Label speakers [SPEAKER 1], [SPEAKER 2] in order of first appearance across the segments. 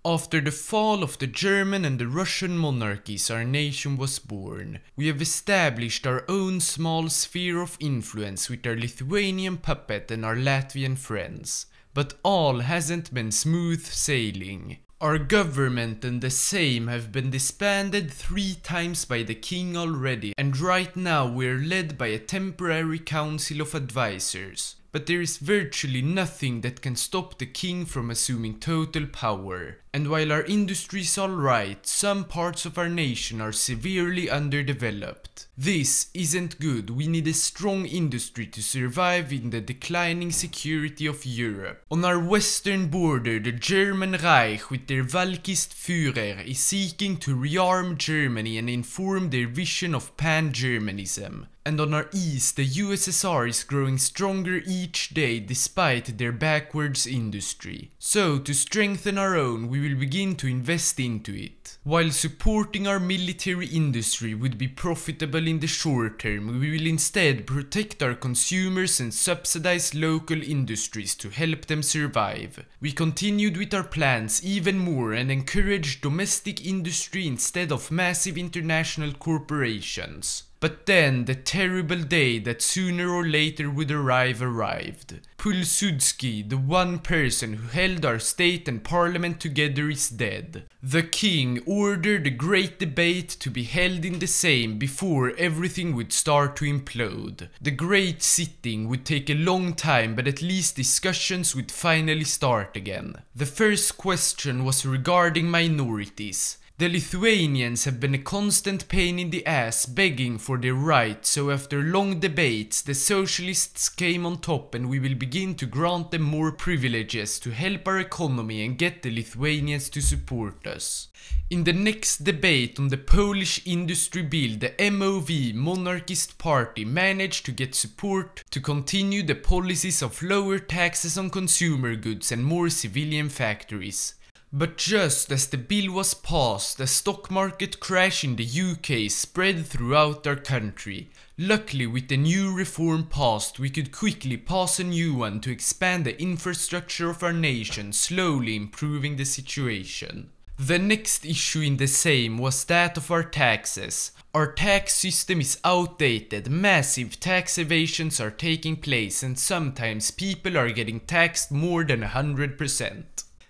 [SPEAKER 1] After the fall of the German and the Russian monarchies, our nation was born. We have established our own small sphere of influence with our Lithuanian puppet and our Latvian friends. But all hasn't been smooth sailing. Our government and the Sejm have been disbanded 3 times by the king already, and right now we're led by a temporary council of advisors. But there is virtually nothing that can stop the king from assuming total power. And while our industry is alright, some parts of our nation are severely underdeveloped. This isn't good. We need a strong industry to survive in the declining security of Europe. On our western border, the German Reich with their Valkist Führer is seeking to rearm Germany and inform their vision of pan-Germanism. And on our east, the USSR is growing stronger each day despite their backwards industry. So, to strengthen our own, we will begin to invest into it. While supporting our military industry would be profitable in the short term, we will instead protect our consumers and subsidize local industries to help them survive. We continued with our plans even more and encouraged domestic industry instead of massive international corporations. But then the terrible day that sooner or later would arrived. Pilsudski, the one person who held our state and parliament together, is dead. The king ordered a great debate to be held in the Sejm before everything would start to implode. The great sitting would take a long time, but at least discussions would finally start again. The first question was regarding minorities. The Lithuanians have been a constant pain in the ass begging for their rights, so after long debates the socialists came on top and we will begin to grant them more privileges to help our economy and get the Lithuanians to support us. In the next debate on the Polish industry bill, the MOV monarchist party managed to get support to continue the policies of lower taxes on consumer goods and more civilian factories. But just as the bill was passed, the stock market crash in the UK spread throughout our country. Luckily, with the new reform passed, we could quickly pass a new one to expand the infrastructure of our nation, slowly improving the situation. The next issue in the Sejm was that of our taxes. Our tax system is outdated, massive tax evasions are taking place, and sometimes people are getting taxed more than 100%.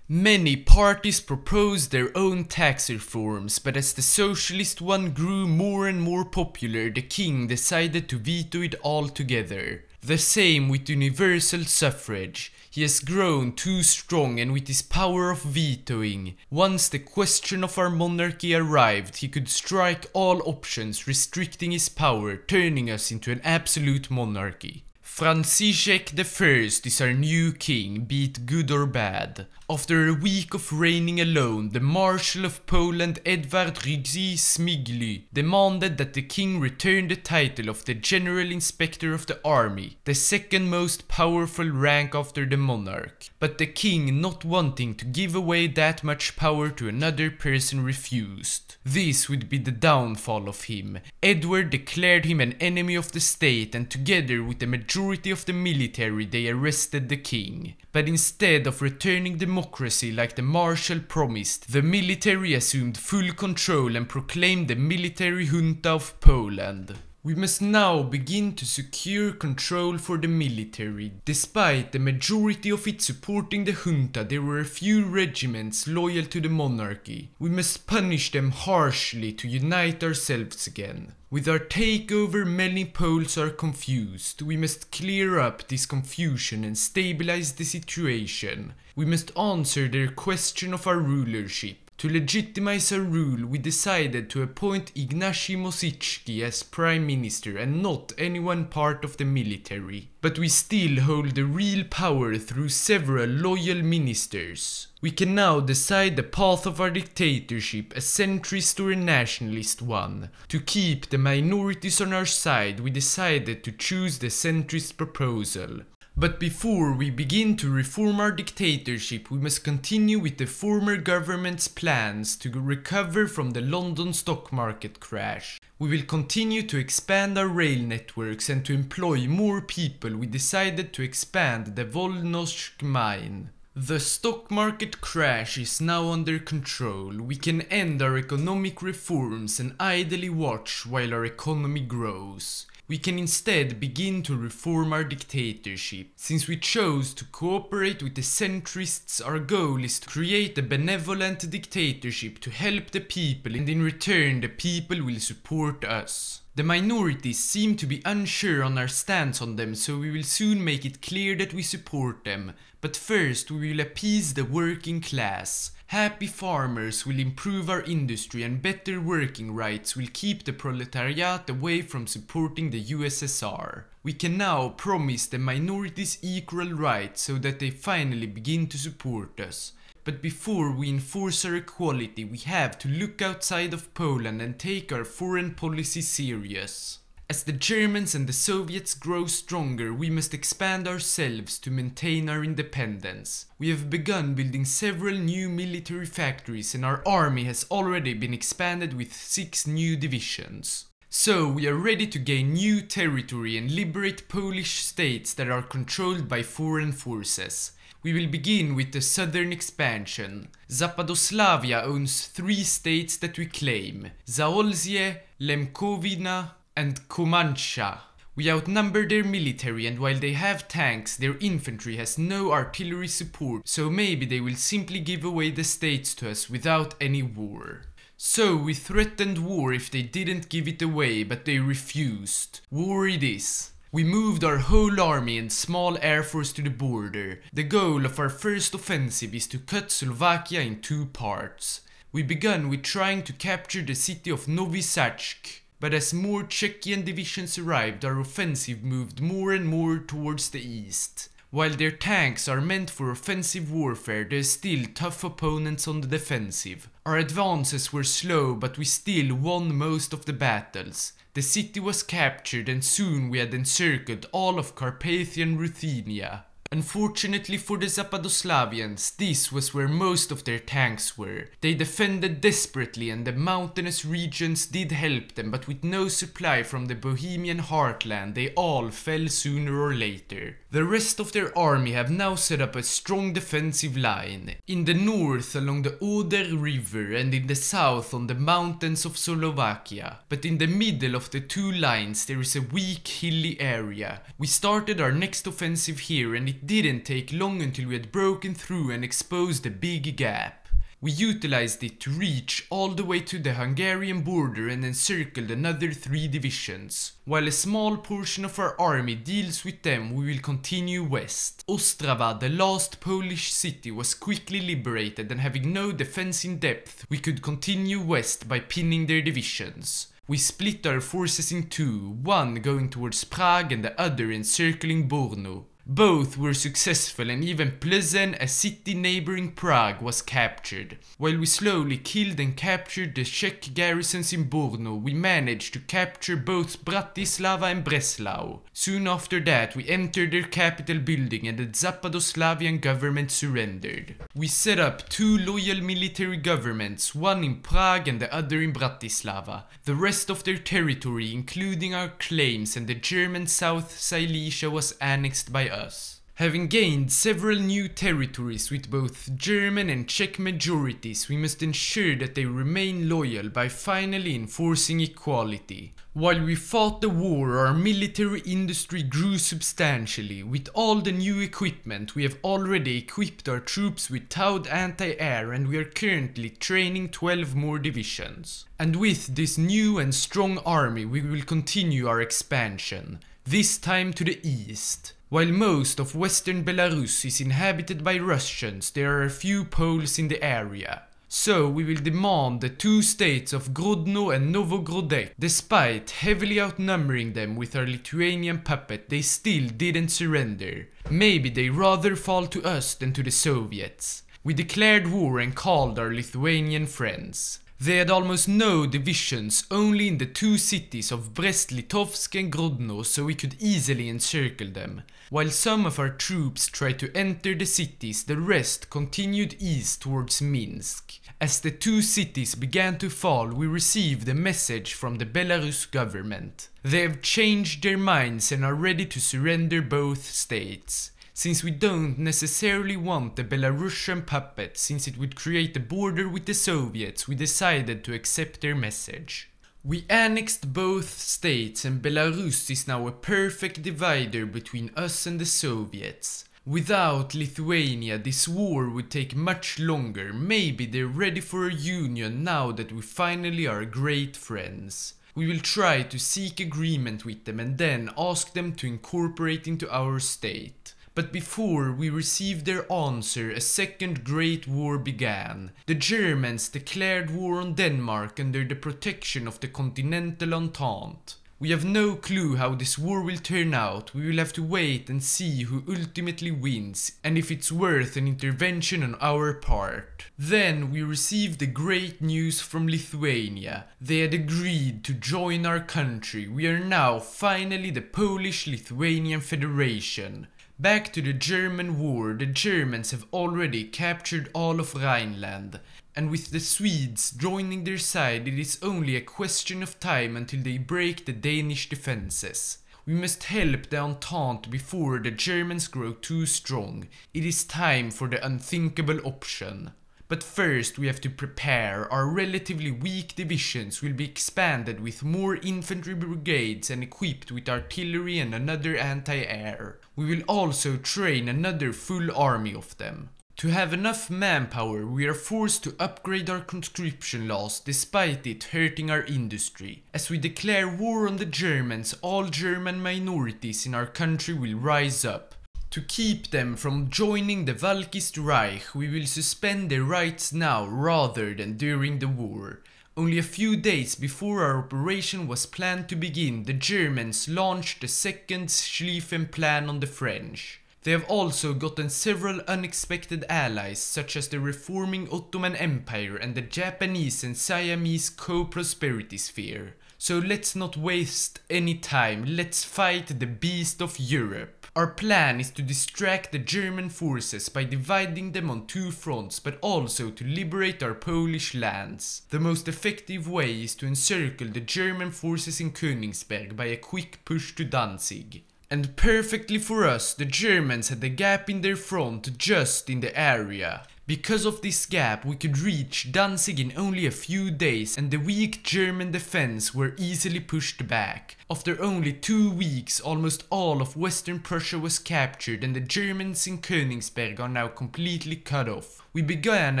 [SPEAKER 1] Many parties proposed their own tax reforms, but as the socialist one grew more and more popular, the king decided to veto it altogether. The same with universal suffrage. He has grown too strong, and with his power of vetoing, once the question of our monarchy arrived, he could strike all options, restricting his power, turning us into an absolute monarchy. Franciszek I is our new king, be it good or bad. After a week of reigning alone, the Marshal of Poland Edward Rydzii Smigly demanded that the king return the title of the General Inspector of the Army, the second most powerful rank after the monarch. But the king, not wanting to give away that much power to another person, refused. This would be the downfall of him. Edward declared him an enemy of the state, and together with the majority of the military they arrested the king. But instead of returning democracy like the Marshal promised, the military assumed full control and proclaimed the military junta of Poland. We must now begin to secure control for the military. Despite the majority of it supporting the junta, there were a few regiments loyal to the monarchy. We must punish them harshly to unite ourselves again. With our takeover, many Poles are confused. We must clear up this confusion and stabilize the situation. We must answer their question of our rulership. To legitimize our rule, we decided to appoint Ignacy Mosicki as Prime Minister and not anyone part of the military. But we still hold the real power through several loyal ministers. We can now decide the path of our dictatorship, a centrist or a nationalist one. To keep the minorities on our side, we decided to choose the centrist proposal. But before we begin to reform our dictatorship, we must continue with the former government's plans to recover from the London stock market crash. We will continue to expand our rail networks, and to employ more people we decided to expand the Volnovsk mine. The stock market crash is now under control. We can end our economic reforms and idly watch while our economy grows. We can instead begin to reform our dictatorship. Since we chose to cooperate with the centrists, our goal is to create a benevolent dictatorship to help the people, and in return the people will support us. The minorities seem to be unsure on our stance on them, so we will soon make it clear that we support them. But first we will appease the working class. Happy farmers will improve our industry, and better working rights will keep the proletariat away from supporting the USSR. We can now promise the minorities equal rights so that they finally begin to support us. But before we enforce our equality, we have to look outside of Poland and take our foreign policy serious. As the Germans and the Soviets grow stronger, we must expand ourselves to maintain our independence. We have begun building several new military factories, and our army has already been expanded with 6 new divisions. So we are ready to gain new territory and liberate Polish states that are controlled by foreign forces. We will begin with the southern expansion. Zapadoslavia owns 3 states that we claim: Zaolzie, Lemkowina, and Comancha. We outnumber their military, and while they have tanks, their infantry has no artillery support, so maybe they will simply give away the states to us without any war. So we threatened war if they didn't give it away, but they refused. War it is. We moved our whole army and small air force to the border. The goal of our first offensive is to cut Slovakia in 2 parts. We began with trying to capture the city of Novi Sachk. But as more Czechian divisions arrived, our offensive moved more and more towards the east. While their tanks are meant for offensive warfare, there are still tough opponents on the defensive. Our advances were slow, but we still won most of the battles. The city was captured, and soon we had encircled all of Carpathian Ruthenia. Unfortunately for the Zapadoslavians, this was where most of their tanks were. They defended desperately, and the mountainous regions did help them, but with no supply from the Bohemian heartland, they all fell sooner or later. The rest of their army have now set up a strong defensive line. In the north along the Oder river, and in the south on the mountains of Slovakia. But in the middle of the 2 lines there is a weak hilly area. We started our next offensive here, and it didn't take long until we had broken through and exposed a big gap. We utilized it to reach all the way to the Hungarian border and encircled another 3 divisions. While a small portion of our army deals with them, we will continue west. Ostrava, the last Polish city, was quickly liberated, and having no defense in depth, we could continue west by pinning their divisions. We split our forces in 2, one going towards Prague and the other encircling Brno. Both were successful, and even Plzeň, a city neighboring Prague, was captured. While we slowly killed and captured the Czech garrisons in Brno, we managed to capture both Bratislava and Breslau. Soon after that, we entered their capital building, and the Zapadoslavian government surrendered. We set up 2 loyal military governments, one in Prague and the other in Bratislava. The rest of their territory, including our claims and the German South Silesia, was annexed by us. Having gained several new territories with both German and Czech majorities, we must ensure that they remain loyal by finally enforcing equality. While we fought the war, our military industry grew substantially. With all the new equipment, we have already equipped our troops with Taud anti-air, and we are currently training 12 more divisions. And with this new and strong army, we will continue our expansion, this time to the east. While most of western Belarus is inhabited by Russians, there are a few Poles in the area. So we will demand the 2 states of Grodno and Novogrodek. Despite heavily outnumbering them with our Lithuanian puppet, they still didn't surrender. Maybe they rather fall to us than to the Soviets. We declared war and called our Lithuanian friends. They had almost no divisions, only in the 2 cities of Brest-Litovsk and Grodno, so we could easily encircle them. While some of our troops tried to enter the cities, the rest continued east towards Minsk. As the 2 cities began to fall, we received a message from the Belarus government. They have changed their minds and are ready to surrender both states. since we don't necessarily want the Belarusian puppet since it would create a border with the Soviets, we decided to accept their message. We annexed both states and Belarus is now a perfect divider between us and the Soviets. Without Lithuania, this war would take much longer. Maybe they're ready for a union now that we finally are great friends. We will try to seek agreement with them and then ask them to incorporate into our state. But before we received their answer, a second Great War began. The Germans declared war on Denmark under the protection of the Continental Entente. We have no clue how this war will turn out. We will have to wait and see who ultimately wins and if it's worth an intervention on our part. Then we received the great news from Lithuania. They had agreed to join our country. We are now finally the Polish-Lithuanian Federation. Back to the German war, the Germans have already captured all of Rhineland. And with the Swedes joining their side, it is only a question of time until they break the Danish defenses. We must help the Entente before the Germans grow too strong. It is time for the unthinkable option. But first we have to prepare. Our relatively weak divisions will be expanded with more infantry brigades and equipped with artillery and another anti-air. We will also train another full army of them. To have enough manpower, we are forced to upgrade our conscription laws despite it hurting our industry. As we declare war on the Germans, all German minorities in our country will rise up. To keep them from joining the Valkist Reich, we will suspend their rights now rather than during the war. Only a few days before our operation was planned to begin, the Germans launched the second Schlieffen plan on the French. They have also gotten several unexpected allies such as the reforming Ottoman Empire and the Japanese and Siamese co-prosperity sphere. So let's not waste any time, let's fight the beast of Europe. Our plan is to distract the German forces by dividing them on two fronts, but also to liberate our Polish lands. The most effective way is to encircle the German forces in Königsberg by a quick push to Danzig. And perfectly for us, the Germans had a gap in their front just in the area. Because of this gap, we could reach Danzig in only a few days and the weak German defense were easily pushed back. After only 2 weeks, almost all of Western Prussia was captured and the Germans in Königsberg are now completely cut off. We began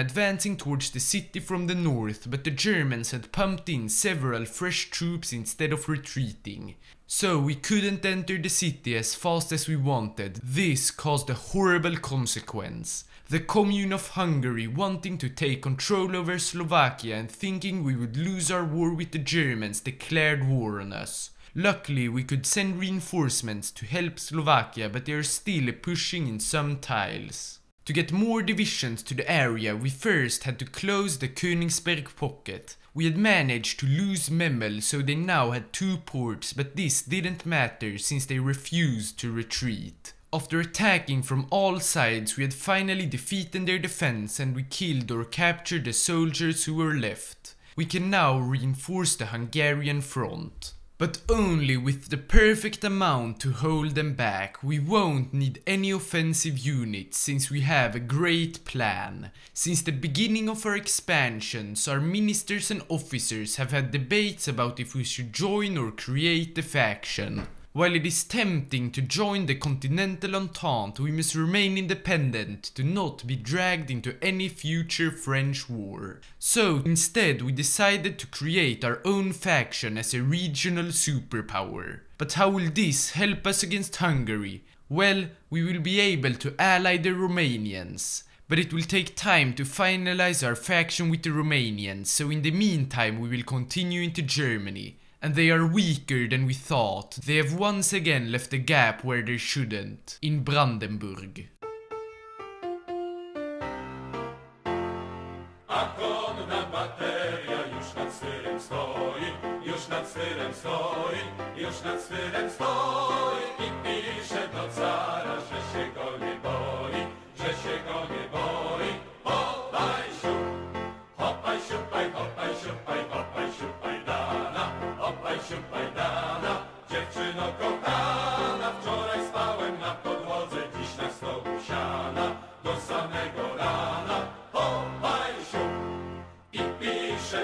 [SPEAKER 1] advancing towards the city from the north, but the Germans had pumped in several fresh troops instead of retreating. So we couldn't enter the city as fast as we wanted. This caused a horrible consequence. The Commune of Hungary, wanting to take control over Slovakia and thinking we would lose our war with the Germans, declared war on us. Luckily, we could send reinforcements to help Slovakia, but they are still pushing in some tiles. To get more divisions to the area, we first had to close the Königsberg pocket. We had managed to lose Memel, so they now had 2 ports, but this didn't matter since they refused to retreat. After attacking from all sides, we had finally defeated their defense and we killed or captured the soldiers who were left. We can now reinforce the Hungarian front. But only with the perfect amount to hold them back. We won't need any offensive units since we have a great plan. Since the beginning of our expansions, our ministers and officers have had debates about if we should join or create a faction. While it is tempting to join the Continental Entente, we must remain independent to not be dragged into any future French war. So instead we decided to create our own faction as a regional superpower. But how will this help us against Hungary? Well, we will be able to ally the Romanians. But it will take time to finalize our faction with the Romanians, so in the meantime we will continue into Germany. And they are weaker than we thought. They have once again left a gap where they shouldn't. In Brandenburg.
[SPEAKER 2] A konna bateria już nad stylem stoi, już nad stylem stoi, już nad stylem stoi i pisze do cara, że się go nie boi, że się go nie boi. Hopaj siup, hopaj siupaj, hopaj siupaj, hopaj siupaj dana, hopaj siupaj dana, dziewczyno kochana, wczoraj spałem na podłodze, dziś na stole.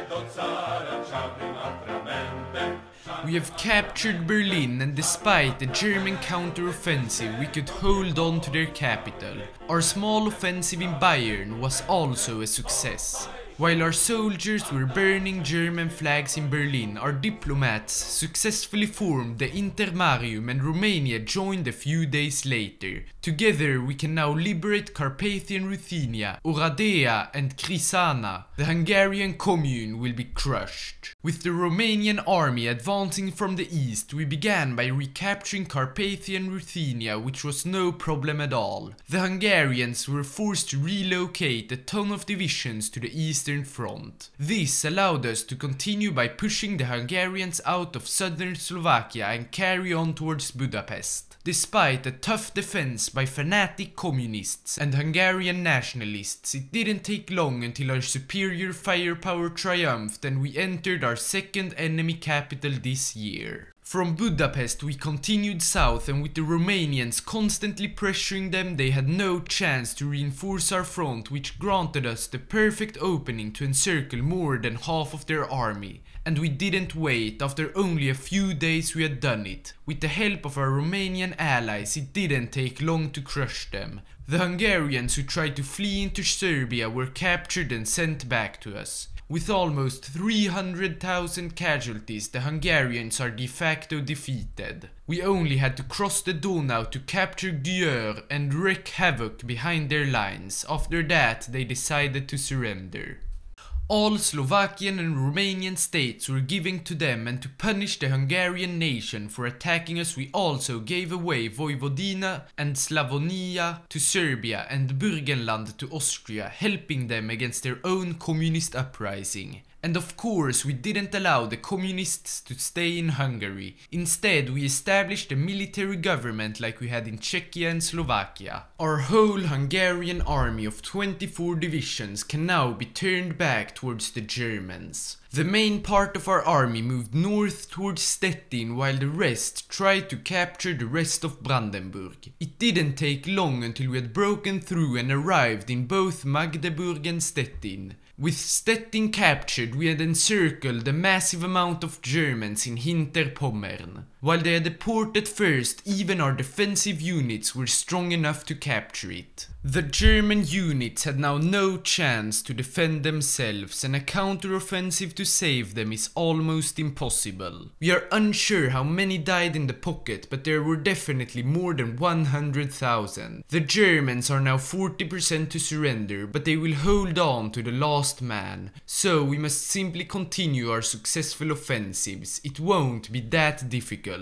[SPEAKER 2] się do cara czarnym atramentem.
[SPEAKER 1] We have captured Berlin, and despite the German counter-offensive, we could hold on to their capital. Our small offensive in Bayern was also a success. While our soldiers were burning German flags in Berlin, our diplomats successfully formed the Intermarium, and Romania joined a few days later. Together we can now liberate Carpathian Ruthenia, Oradea and Crisana. The Hungarian commune will be crushed. With the Romanian army advancing from the east, we began by recapturing Carpathian Ruthenia, which was no problem at all. The Hungarians were forced to relocate a ton of divisions to the eastern front. This allowed us to continue by pushing the Hungarians out of southern Slovakia and carry on towards Budapest. Despite a tough defense by fanatic communists and Hungarian nationalists, it didn't take long until our superior firepower triumphed and we entered our second enemy capital this year. From Budapest we continued south, and with the Romanians constantly pressuring them, they had no chance to reinforce our front, which granted us the perfect opening to encircle more than half of their army. And we didn't wait. After only a few days we had done it. With the help of our Romanian allies, it didn't take long to crush them. The Hungarians who tried to flee into Serbia were captured and sent back to us. With almost 300,000 casualties, the Hungarians are de facto defeated. We only had to cross the Donau to capture Győr and wreak havoc behind their lines. After that, they decided to surrender. All Slovakian and Romanian states were given to them, and to punish the Hungarian nation for attacking us, we also gave away Vojvodina and Slavonia to Serbia and Burgenland to Austria, helping them against their own communist uprising. And of course, we didn't allow the communists to stay in Hungary. Instead, we established a military government like we had in Czechia and Slovakia. Our whole Hungarian army of 24 divisions can now be turned back towards the Germans. The main part of our army moved north towards Stettin, while the rest tried to capture the rest of Brandenburg. It didn't take long until we had broken through and arrived in both Magdeburg and Stettin. With Stettin captured, we had encircled a massive amount of Germans in Hinterpommern. While they had a port at first, even our defensive units were strong enough to capture it. The German units had now no chance to defend themselves, and a counter-offensive to save them is almost impossible. We are unsure how many died in the pocket, but there were definitely more than 100,000. The Germans are now 40% to surrender, but they will hold on to the last man. So we must simply continue our successful offensives. It won't be that difficult.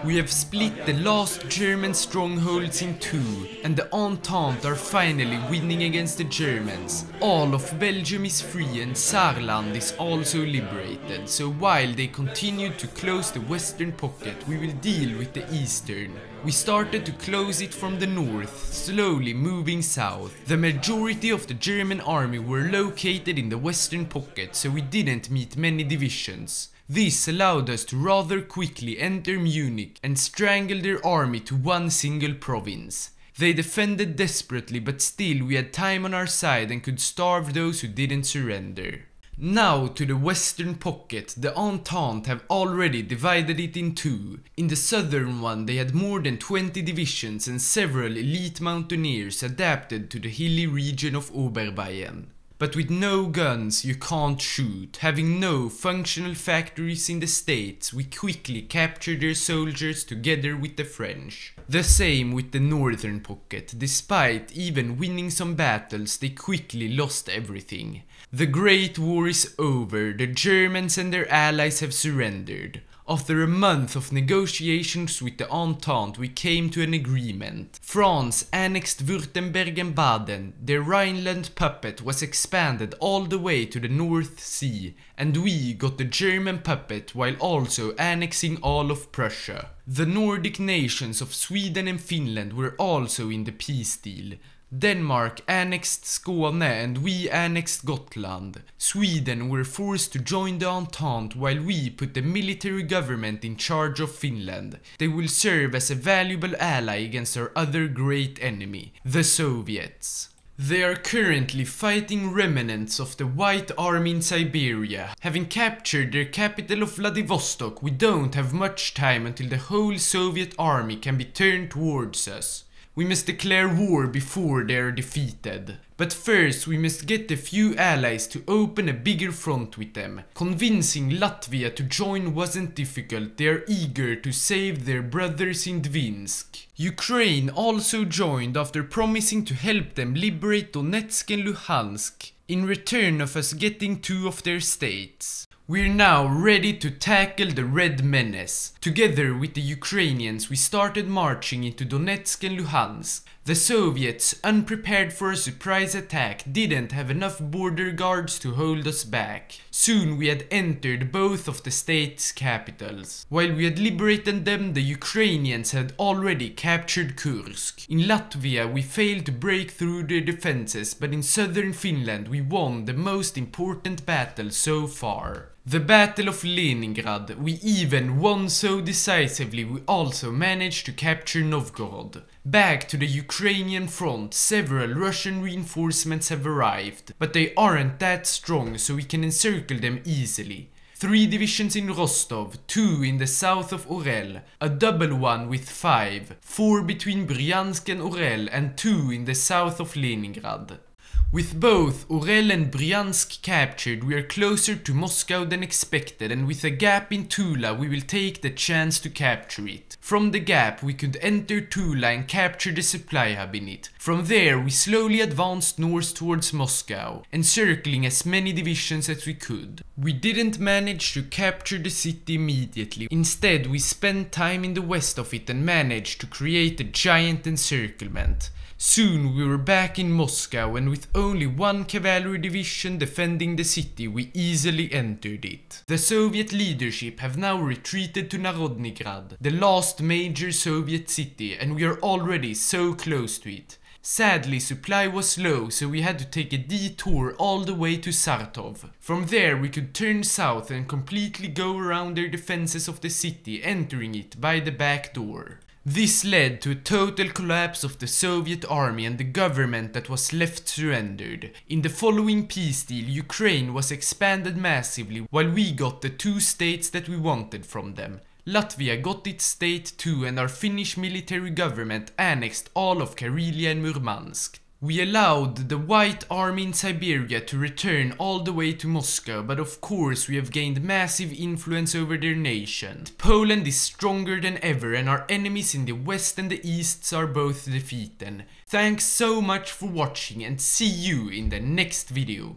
[SPEAKER 1] We have split the last German strongholds in two, and the Entente are finally winning against the Germans. All of Belgium is free and Saarland is also liberated, so while they continue to close the western pocket, we will deal with the eastern. We started to close it from the north, slowly moving south. The majority of the German army were located in the western pocket, so we didn't meet many divisions. This allowed us to rather quickly enter Munich and strangle their army to one single province. They defended desperately, but still we had time on our side and could starve those who didn't surrender. Now to the western pocket, the Entente have already divided it in two. In the southern one they had more than 20 divisions and several elite mountaineers adapted to the hilly region of Oberbayern. But with no guns you can't shoot. Having no functional factories in the States, we quickly captured their soldiers together with the French. The same with the northern pocket. Despite even winning some battles, they quickly lost everything. The Great War is over. The Germans and their allies have surrendered. After a month of negotiations with the Entente, we came to an agreement. France annexed Württemberg and Baden, their Rhineland puppet was expanded all the way to the North Sea, and we got the German puppet while also annexing all of Prussia. The Nordic nations of Sweden and Finland were also in the peace deal. Denmark annexed Skåne and we annexed Gotland. Sweden were forced to join the Entente while we put the military government in charge of Finland. They will serve as a valuable ally against our other great enemy, the Soviets. They are currently fighting remnants of the White Army in Siberia. Having captured their capital of Vladivostok, we don't have much time until the whole Soviet army can be turned towards us. We must declare war before they are defeated. But first we must get a few allies to open a bigger front with them. Convincing Latvia to join wasn't difficult, they are eager to save their brothers in Dvinsk. Ukraine also joined after promising to help them liberate Donetsk and Luhansk, in return of us getting 2 of their states. We're now ready to tackle the Red Menace. Together with the Ukrainians we started marching into Donetsk and Luhansk. The Soviets, unprepared for a surprise attack, didn't have enough border guards to hold us back. Soon we had entered both of the states' capitals. While we had liberated them, the Ukrainians had already captured Kursk. In Latvia we failed to break through their defenses, but in southern Finland we won the most important battle so far. The Battle of Leningrad. We even won so decisively we also managed to capture Novgorod. Back to the Ukrainian front, several Russian reinforcements have arrived, but they aren't that strong so we can encircle them easily. 3 divisions in Rostov, 2 in the south of Orel, a double one with 5, 4 between Bryansk and Orel and 2 in the south of Leningrad. With both Orel and Bryansk captured, we are closer to Moscow than expected, and with a gap in Tula we will take the chance to capture it. From the gap we could enter Tula and capture the supply hub in it. From there we slowly advanced north towards Moscow, encircling as many divisions as we could. We didn't manage to capture the city immediately. Instead we spent time in the west of it and managed to create a giant encirclement. Soon we were back in Moscow, and with only 1 cavalry division defending the city we easily entered it. The Soviet leadership have now retreated to Narodnygrad, the last major Soviet city, and we are already so close to it. Sadly supply was low, so we had to take a detour all the way to Sartov. From there we could turn south and completely go around their defenses of the city, entering it by the back door. This led to a total collapse of the Soviet army, and the government that was left surrendered. In the following peace deal, Ukraine was expanded massively while we got the 2 states that we wanted from them. Latvia got its state too, and our Finnish military government annexed all of Karelia and Murmansk. We allowed the White Army in Siberia to return all the way to Moscow, but of course we have gained massive influence over their nation. Poland is stronger than ever, and our enemies in the west and the east are both defeated. Thanks so much for watching, and see you in the next video.